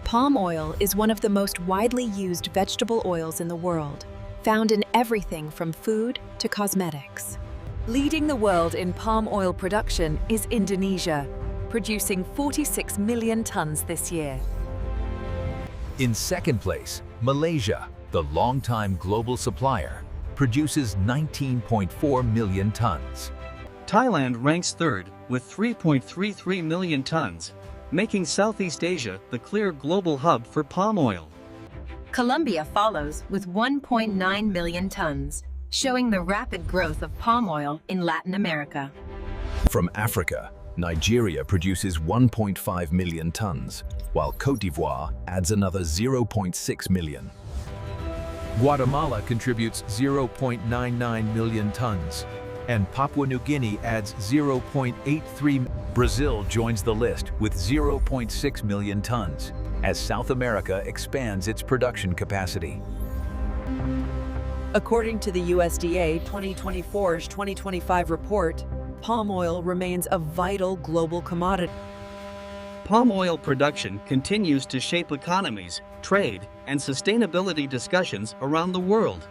Palm oil is one of the most widely used vegetable oils in the world, found in everything from food to cosmetics. Leading the world in palm oil production is Indonesia, producing 46 million tons this year. In second place, Malaysia, the longtime global supplier, produces 19.4 million tons. Thailand ranks third with 3.33 million tons, making Southeast Asia the clear global hub for palm oil. Colombia follows with 1.9 million tons, showing the rapid growth of palm oil in Latin America. From Africa, Nigeria produces 1.5 million tons, while Côte d'Ivoire adds another 0.6 million. Guatemala contributes 0.99 million tons, and Papua New Guinea adds 0.83. Brazil joins the list with 0.6 million tons, as South America expands its production capacity. According to the USDA 2024-2025 report, palm oil remains a vital global commodity. Palm oil production continues to shape economies, trade, and sustainability discussions around the world.